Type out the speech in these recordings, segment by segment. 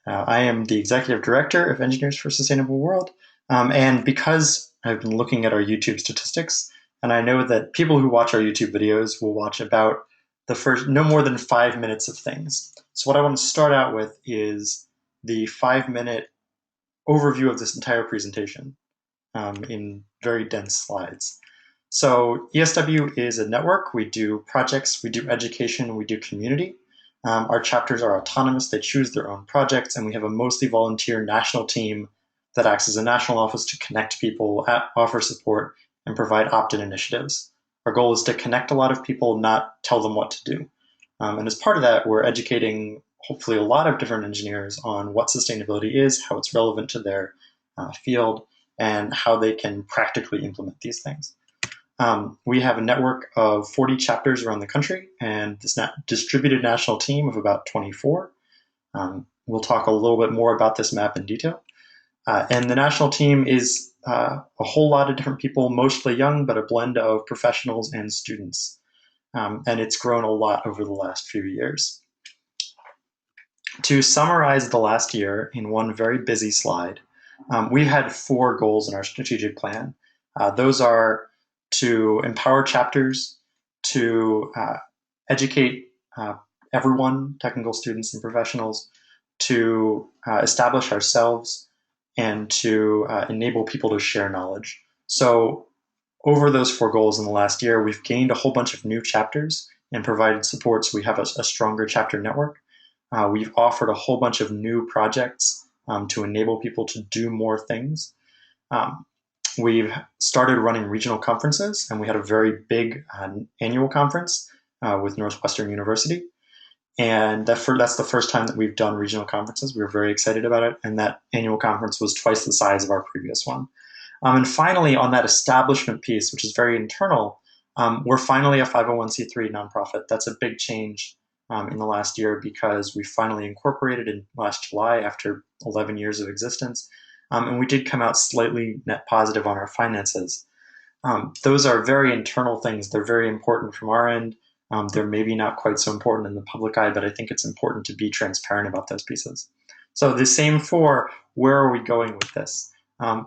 I am the Executive Director of Engineers for a Sustainable World. And because I've been looking at our YouTube statistics, and I know that people who watch our YouTube videos will watch about the first no more than 5 minutes of things. So, what I want to start out with is the 5 minute overview of this entire presentation in very dense slides. So ESW is a network. We do projects, we do education, we do community. Our chapters are autonomous. They choose their own projects, and we have a mostly volunteer national team that acts as a national office to connect people, offer support, and provide opt-in initiatives. Our goal is to connect a lot of people, not tell them what to do. And as part of that, we're educating hopefully a lot of different engineers on what sustainability is, how it's relevant to their field, and how they can practically implement these things. We have a network of 40 chapters around the country and this distributed national team of about 24. We'll talk a little bit more about this map in detail. And the national team is a whole lot of different people, mostly young, but a blend of professionals and students. And it's grown a lot over the last few years. To summarize the last year in one very busy slide, we had 4 goals in our strategic plan. Those are to empower chapters, to educate everyone, technical students and professionals, to establish ourselves, and to enable people to share knowledge. So over those 4 goals in the last year, we've gained a whole bunch of new chapters and provided support so we have a stronger chapter network. We've offered a whole bunch of new projects to enable people to do more things. We've started running regional conferences, and we had a very big annual conference with Northwestern University. And that's the first time that we've done regional conferences. We were very excited about it, and that annual conference was twice the size of our previous one. And finally, on that establishment piece, which is very internal, we're finally a 501c3 nonprofit. That's a big change in the last year because we finally incorporated in last July after 11 years of existence. And we did come out slightly net positive on our finances. Those are very internal things. They're very important from our end. They're maybe not quite so important in the public eye, but I think it's important to be transparent about those pieces. So the same for where are we going with this?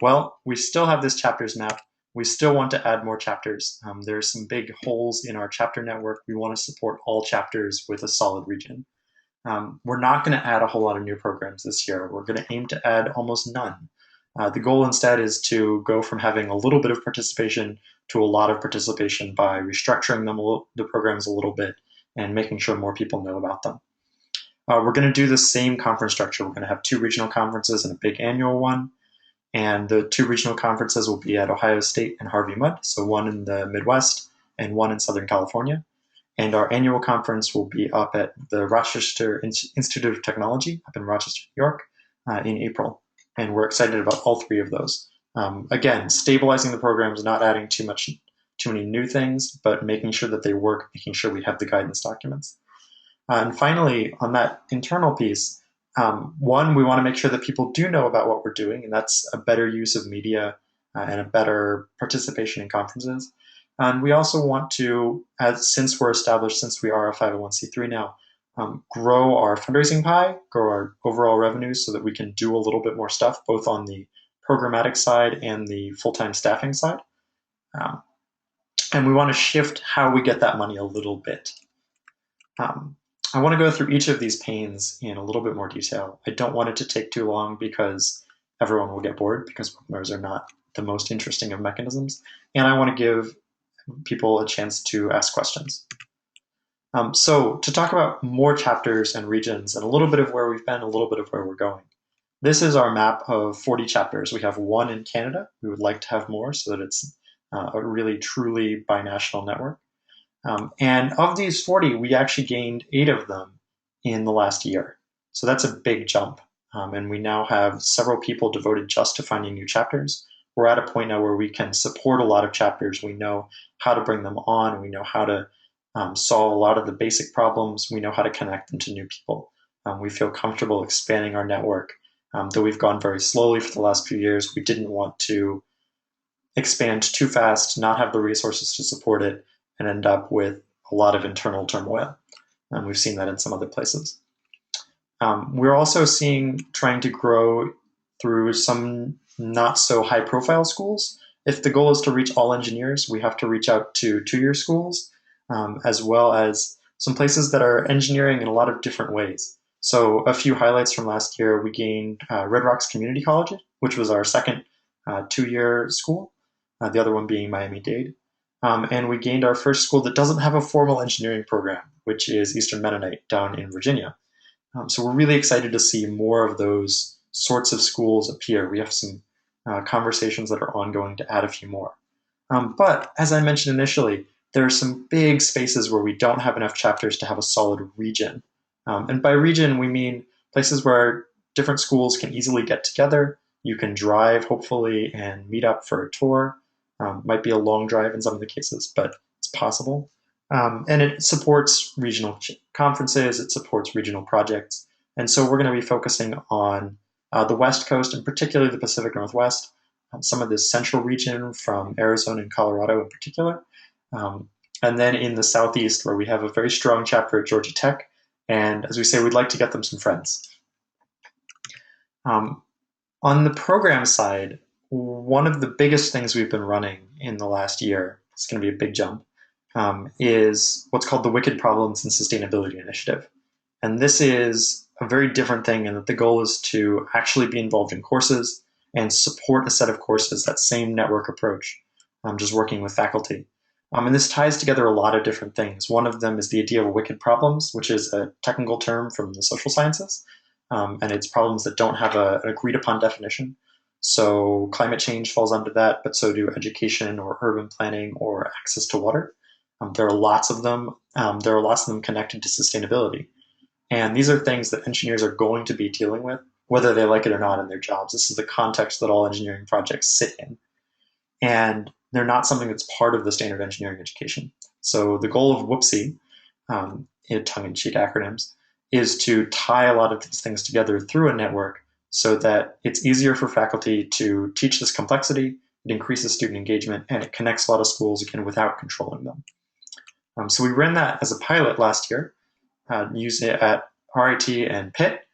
Well, we still have this chapters map. We still want to add more chapters. There's some big holes in our chapter network. We want to support all chapters with a solid region. We're not going to add a whole lot of new programs this year. We're going to aim to add almost none. The goal instead is to go from having a little bit of participation to a lot of participation by restructuring the programs a little bit and making sure more people know about them. We're going to do the same conference structure. We're going to have 2 regional conferences and a big annual one. And the 2 regional conferences will be at Ohio State and Harvey Mudd, so one in the Midwest and one in Southern California. And our annual conference will be up at the Rochester Institute of Technology up in Rochester, New York, in April. And we're excited about all 3 of those. Again, stabilizing the programs, not adding too many new things, but making sure that they work, making sure we have the guidance documents. And finally, on that internal piece, one, we want to make sure that people do know about what we're doing, and that's a better use of media and a better participation in conferences. And we also want to, since we're established, since we are a 501c3 now, grow our fundraising pie, grow our overall revenues so that we can do a little bit more stuff, both on the programmatic side and the full-time staffing side. And we want to shift how we get that money a little bit. I want to go through each of these panes in a little bit more detail. I don't want it to take too long because everyone will get bored because webinars are not the most interesting of mechanisms. And I want to give people a chance to ask questions. So to talk about more chapters and regions and a little bit of where we've been, a little bit of where we're going. This is our map of 40 chapters. We have 1 in Canada. We would like to have more so that it's a really truly binational network. And of these 40, we actually gained 8 of them in the last year. So that's a big jump. And we now have several people devoted just to finding new chapters. We're at a point now where we can support a lot of chapters. We know how to bring them on. We know how to solve a lot of the basic problems. We know how to connect them to new people. We feel comfortable expanding our network. Though we've gone very slowly for the last few years, we didn't want to expand too fast, not have the resources to support it, and end up with a lot of internal turmoil. We've seen that in some other places. We're also trying to grow through some not so high profile schools. If the goal is to reach all engineers, we have to reach out to 2-year schools, as well as some places that are engineering in a lot of different ways. So a few highlights from last year, we gained Red Rocks Community College, which was our second 2-year school, the other one being Miami-Dade. And we gained our first school that doesn't have a formal engineering program, which is Eastern Mennonite down in Virginia. So we're really excited to see more of those sorts of schools appear. We have some conversations that are ongoing to add a few more. But as I mentioned initially, there are some big spaces where we don't have enough chapters to have a solid region. And by region, we mean places where different schools can easily get together. You can drive, hopefully, and meet up for a tour. Might be a long drive in some of the cases, but it's possible. And it supports regional conferences, it supports regional projects. And so we're going to be focusing on the West Coast, and particularly the Pacific Northwest, some of the central region from Arizona and Colorado in particular. And then in the Southeast, where we have a very strong chapter at Georgia Tech. And as we say, we'd like to get them some friends. On the program side, one of the biggest things we've been running in the last year, it's going to be a big jump, is what's called the Wicked Problems and Sustainability Initiative. And this is a very different thing in that the goal is to actually be involved in courses and support a set of courses, that same network approach, just working with faculty. And this ties together a lot of different things. One of them is the idea of wicked problems, which is a technical term from the social sciences. And it's problems that don't have an agreed upon definition. So climate change falls under that, but so do education or urban planning or access to water. There are lots of them. There are lots of them connected to sustainability. And these are things that engineers are going to be dealing with, whether they like it or not in their jobs. This is the context that all engineering projects sit in. And they're not something that's part of the standard engineering education. So the goal of WOOPSI, in tongue-in-cheek acronyms, is to tie a lot of these things together through a network so that it's easier for faculty to teach this complexity, it increases student engagement, and it connects a lot of schools, again, without controlling them. So we ran that as a pilot last year, used it at RIT and Pitt,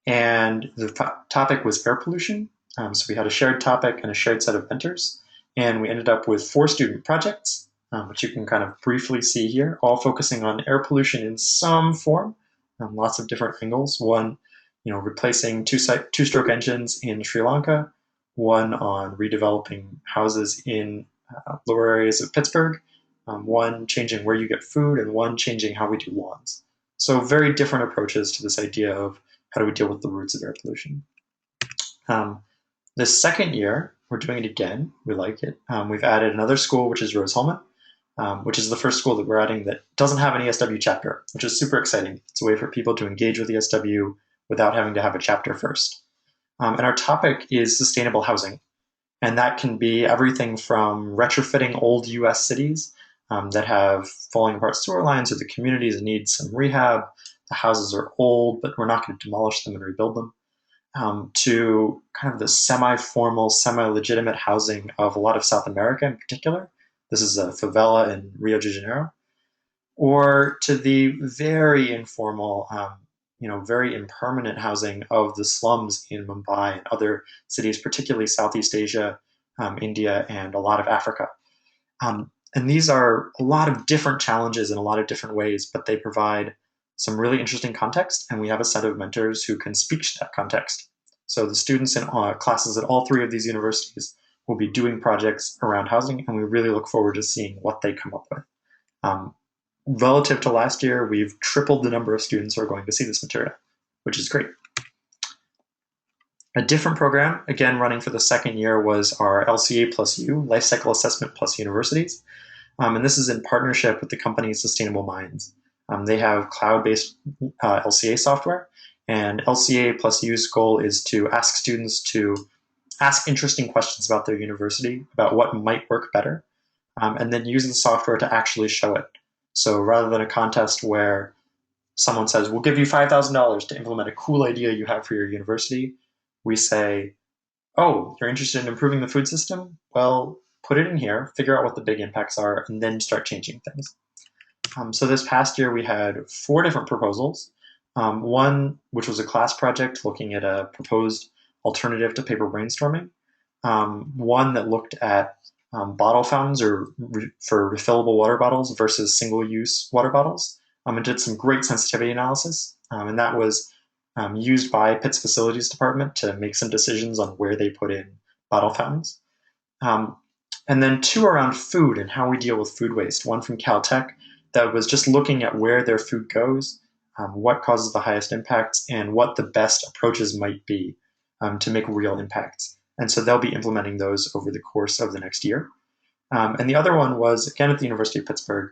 and the topic was air pollution. So we had a shared topic and a shared set of mentors, and we ended up with 4 student projects, which you can kind of briefly see here, all focusing on air pollution in some form, lots of different angles. One, replacing two-stroke engines in Sri Lanka, one on redeveloping houses in lower areas of Pittsburgh, one changing where you get food, and one changing how we do lawns. So very different approaches to this idea of how do we deal with the roots of air pollution. This second year, we're doing it again. We like it. We've added another school, which is Rose-Hulman, which is the first school that we're adding that doesn't have an ESW chapter, which is super exciting. It's a way for people to engage with ESW without having to have a chapter first. And our topic is sustainable housing. And that can be everything from retrofitting old US cities that have falling apart sewer lines, or the communities need some rehab. The houses are old, but we're not going to demolish them and rebuild them, to kind of the semi-formal, semi-legitimate housing of a lot of South America in particular. This is a favela in Rio de Janeiro. Or to the very informal, very impermanent housing of the slums in Mumbai and other cities, particularly Southeast Asia, India, and a lot of Africa. And these are a lot of different challenges in a lot of different ways, but they provide some really interesting context, and we have a set of mentors who can speak to that context. So the students in classes at all 3 of these universities will be doing projects around housing, and we really look forward to seeing what they come up with. Relative to last year, we've tripled the number of students who are going to see this material, which is great. A different program, again running for the second year, was our LCA plus U, Life Cycle Assessment plus Universities. And this is in partnership with the company Sustainable Minds. They have cloud-based LCA software, and LCA plus U's goal is to ask students to ask interesting questions about their university, about what might work better, and then use the software to actually show it. So rather than a contest where someone says, we'll give you $5,000 to implement a cool idea you have for your university, we say, oh, you're interested in improving the food system? Well, put it in here, figure out what the big impacts are, and then start changing things. So this past year, we had 4 different proposals. One, which was a class project looking at a proposed alternative to paper brainstorming. One that looked at bottle fountains for refillable water bottles versus single-use water bottles, and did some great sensitivity analysis. And that was used by Pitt's facilities department to make some decisions on where they put in bottle fountains. Um, and then two around food and how we deal with food waste. One from Caltech that was just looking at where their food goes, what causes the highest impacts, and what the best approaches might be to make real impacts. And so they'll be implementing those over the course of the next year. And the other one was, again, at the University of Pittsburgh.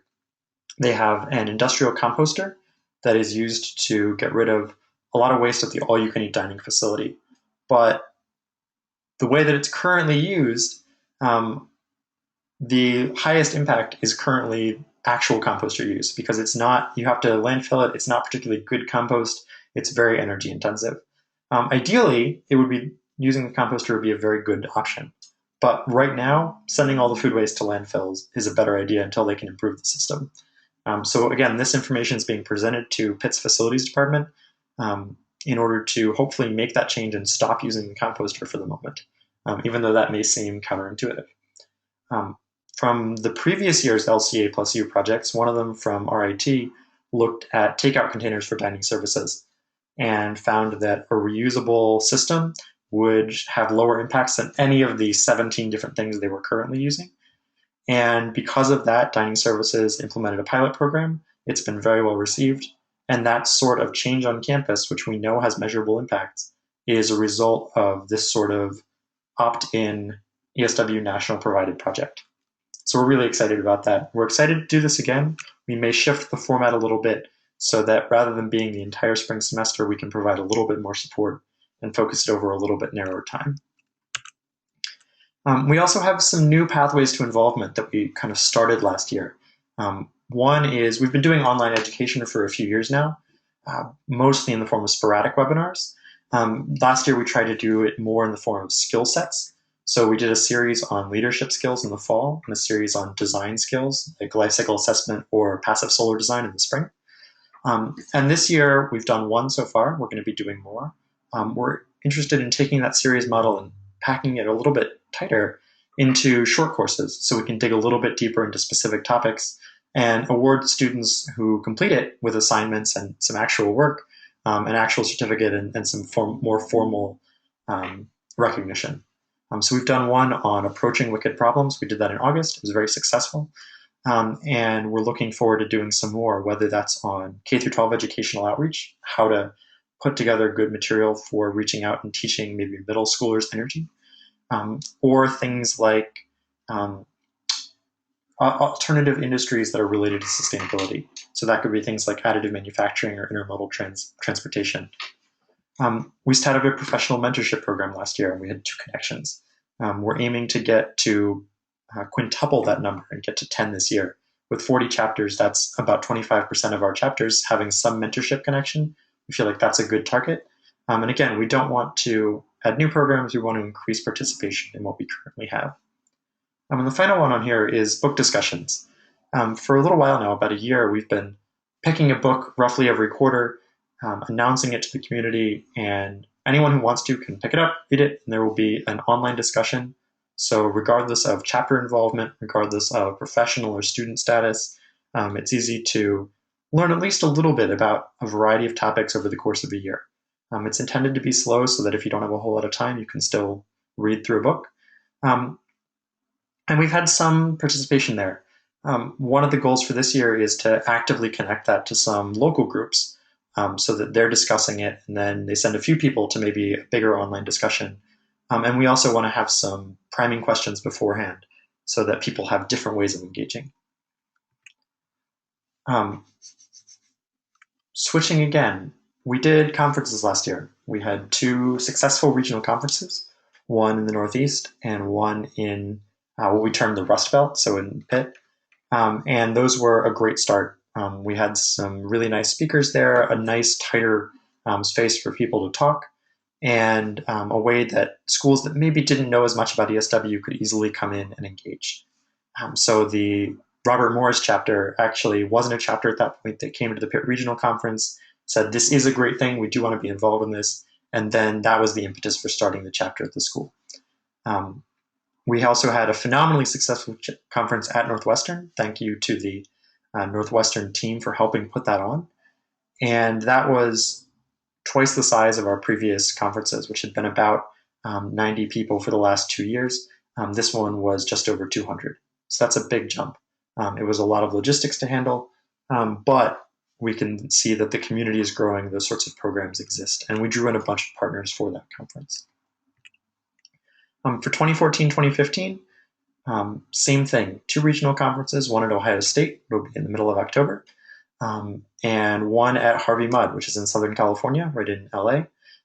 They have an industrial composter that is used to get rid of a lot of waste at the all-you-can-eat dining facility. But the way that it's currently used, the highest impact is currently actual composter use because it's not, you have to landfill it, it's not particularly good compost, it's very energy intensive. Ideally, it would be using the composter would be a very good option. But right now, sending all the food waste to landfills is a better idea until they can improve the system. So again, this information is being presented to Pitt's facilities department in order to hopefully make that change and stop using the composter for the moment, even though that may seem counterintuitive. From the previous year's LCA plus U projects, one of them from RIT looked at takeout containers for dining services and found that a reusable system would have lower impacts than any of the 17 different things they were currently using. And because of that, dining services implemented a pilot program. It's been very well received. And that sort of change on campus, which we know has measurable impacts, is a result of this sort of opt-in ESW national provided project. So we're really excited about that. We're excited to do this again. We may shift the format a little bit so that rather than being the entire spring semester, we can provide a little bit more support and focus it over a little bit narrower time. We also have some new pathways to involvement that we kind of started last year. One is we've been doing online education for a few years now, mostly in the form of sporadic webinars. Last year, we tried to do it more in the form of skill sets. So we did a series on leadership skills in the fall and a series on design skills, like life cycle assessment or passive solar design in the spring. And this year, we've done one so far. We're going to be doing more. We're interested in taking that series model and packing it a little bit tighter into short courses so we can dig a little bit deeper into specific topics and award students who complete it with assignments and some actual work, an actual certificate, and some more formal recognition. So we've done one on approaching wicked problems. We did that in August. It was very successful. And we're looking forward to doing some more, whether that's on K-12 educational outreach, how to put together good material for reaching out and teaching maybe middle schoolers energy, or things like alternative industries that are related to sustainability. So that could be things like additive manufacturing or intermodal transportation. We started a professional mentorship program last year, and we had 2 connections. We're aiming to get to quintuple that number and get to 10 this year. With 40 chapters, that's about 25% of our chapters having some mentorship connection. We feel like that's a good target. And again, we don't want to add new programs. We want to increase participation in what we currently have. And the final one on here is book discussions. For a little while now, about a year, we've been picking a book roughly every quarter, announcing it to the community, and anyone who wants to can pick it up, read it, and there will be an online discussion. So regardless of chapter involvement, regardless of professional or student status, it's easy to learn at least a little bit about a variety of topics over the course of a year. It's intended to be slow so that if you don't have a whole lot of time, you can still read through a book. And we've had some participation there. One of the goals for this year is to actively connect that to some local groups so that they're discussing it, and then they send a few people to maybe a bigger online discussion. And we also want to have some priming questions beforehand so that people have different ways of engaging. Switching again, we did conferences last year. We had 2 successful regional conferences, one in the Northeast and one in what we termed the Rust Belt, so in Pitt. And those were a great start. We had some really nice speakers there, a nice tighter space for people to talk, and a way that schools that maybe didn't know as much about ESW could easily come in and engage. So the Robert Morris chapter actually wasn't a chapter at that point that came to the Pitt Regional Conference. said, this is a great thing. We do want to be involved in this. And then that was the impetus for starting the chapter at the school. We also had a phenomenally successful conference at Northwestern. Thank you to the Northwestern team for helping put that on. And that was twice the size of our previous conferences, which had been about 90 people for the last 2 years. This one was just over 200. So that's a big jump. It was a lot of logistics to handle, but we can see that the community is growing, those sorts of programs exist, and we drew in a bunch of partners for that conference. For 2014-2015, same thing, 2 regional conferences, one at Ohio State, will be in the middle of October, and one at Harvey Mudd, which is in Southern California, right in LA,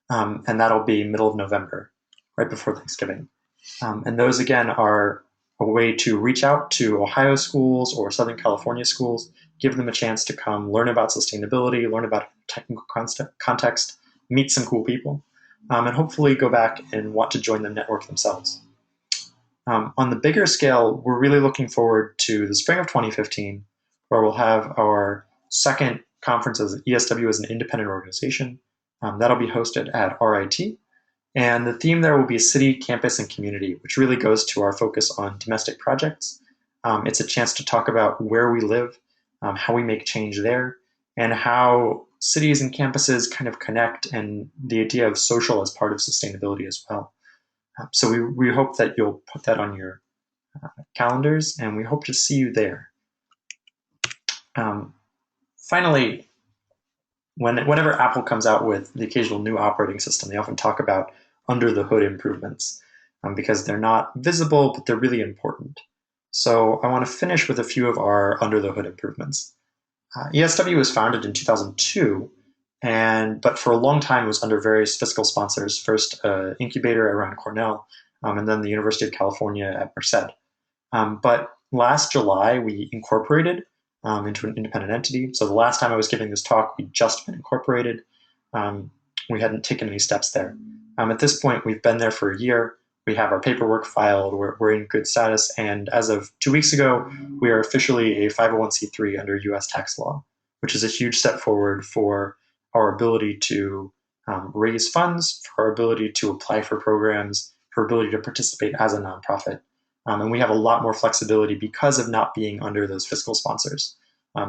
and that'll be middle of November, right before Thanksgiving. And those, again, are a way to reach out to Ohio schools or Southern California schools, give them a chance to come learn about sustainability, learn about technical context, meet some cool people, and hopefully go back and want to join the network themselves. On the bigger scale, we're really looking forward to the spring of 2015, where we'll have our second conference as ESW as an independent organization. That'll be hosted at RIT. And the theme there will be city, campus, and community, which really goes to our focus on domestic projects. It's a chance to talk about where we live, how we make change there, and how cities and campuses kind of connect, and the idea of social as part of sustainability as well. So we hope that you'll put that on your calendars, and we hope to see you there. Finally, whenever Apple comes out with the occasional new operating system, they often talk about under the hood improvements because they're not visible, but they're really important. So I want to finish with a few of our under the hood improvements. ESW was founded in 2002, but for a long time it was under various fiscal sponsors, first incubator around Cornell, and then the University of California at Merced. But last July, we incorporated into an independent entity. So the last time I was giving this talk, we'd just been incorporated. We hadn't taken any steps there. At this point, we've been there for a year. We have our paperwork filed. We're in good status. And as of 2 weeks ago, we are officially a 501c3 under US tax law, which is a huge step forward for our ability to raise funds, for our ability to apply for programs, for our ability to participate as a nonprofit. And we have a lot more flexibility because of not being under those fiscal sponsors.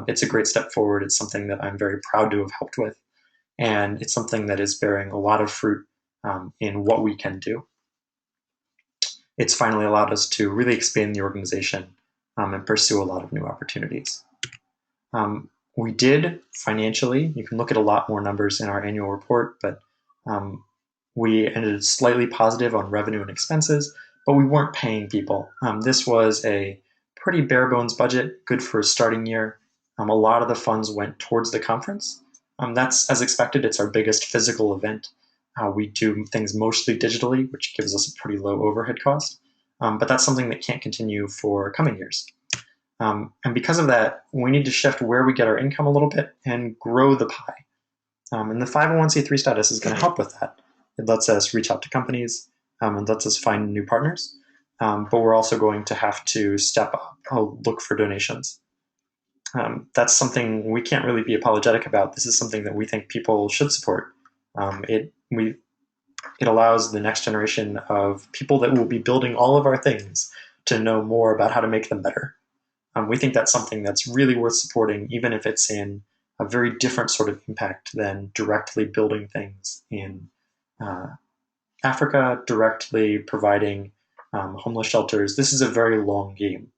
It's a great step forward. It's something that I'm very proud to have helped with. And it's something that is bearing a lot of fruit in what we can do. It's finally allowed us to really expand the organization and pursue a lot of new opportunities. We did financially, you can look at a lot more numbers in our annual report, but we ended slightly positive on revenue and expenses, but we weren't paying people. This was a pretty bare bones budget, good for a starting year. A lot of the funds went towards the conference. That's as expected. It's our biggest physical event. We do things mostly digitally, which gives us a pretty low overhead cost. But that's something that can't continue for coming years. And because of that, we need to shift where we get our income a little bit and grow the pie. And the 501c3 status is going to help with that. It lets us reach out to companies and lets us find new partners. But we're also going to have to step up, look for donations. That's something we can't really be apologetic about. This is something that we think people should support. It allows the next generation of people that will be building all of our things to know more about how to make them better. We think that's something that's really worth supporting, even if it's in a very different sort of impact than directly building things in Africa, directly providing homeless shelters. This is a very long game,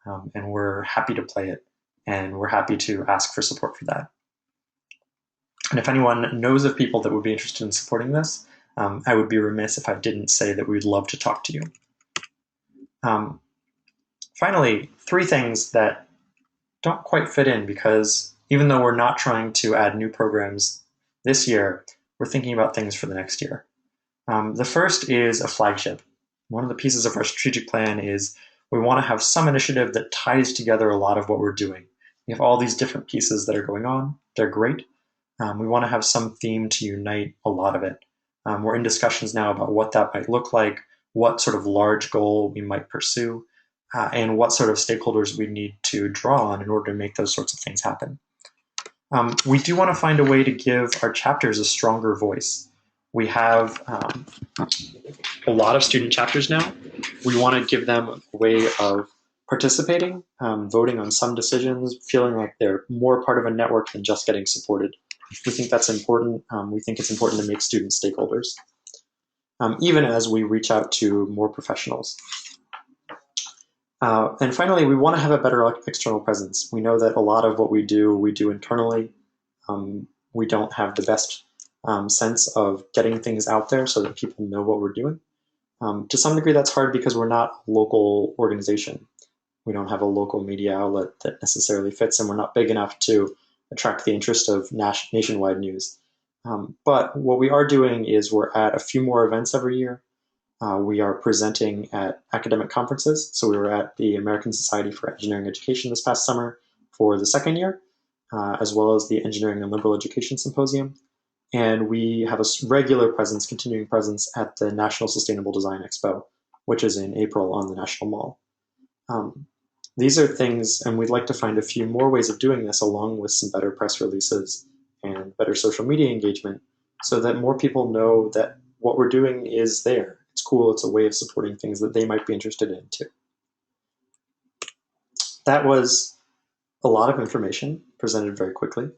and we're happy to play it, and we're happy to ask for support for that. And if anyone knows of people that would be interested in supporting this, I would be remiss if I didn't say that we'd love to talk to you. Finally, 3 things that don't quite fit in, because even though we're not trying to add new programs this year, we're thinking about things for the next year. The first is a flagship. One of the pieces of our strategic plan is we want to have some initiative that ties together a lot of what we're doing. We have all these different pieces that are going on. They're great. We want to have some theme to unite a lot of it. We're in discussions now about what that might look like, what sort of large goal we might pursue, and what sort of stakeholders we need to draw on in order to make those sorts of things happen. We do want to find a way to give our chapters a stronger voice. We have a lot of student chapters now. We want to give them a way of participating, voting on some decisions, feeling like they're more part of a network than just getting supported. We think that's important. We think it's important to make students stakeholders, even as we reach out to more professionals. And finally, we want to have a better external presence. We know that a lot of what we do internally. We don't have the best sense of getting things out there so that people know what we're doing. To some degree, that's hard because we're not a local organization. We don't have a local media outlet that necessarily fits, and we're not big enough to attract the interest of nationwide news. But what we are doing is we're at a few more events every year. We are presenting at academic conferences. So we were at the American Society for Engineering Education this past summer for the second year, as well as the Engineering and Liberal Education Symposium. And we have a regular presence, continuing presence at the National Sustainable Design Expo, which is in April on the National Mall. These are things, and we'd like to find a few more ways of doing this along with some better press releases and better social media engagement so that more people know that what we're doing is there. It's cool. It's a way of supporting things that they might be interested in too. That was a lot of information presented very quickly.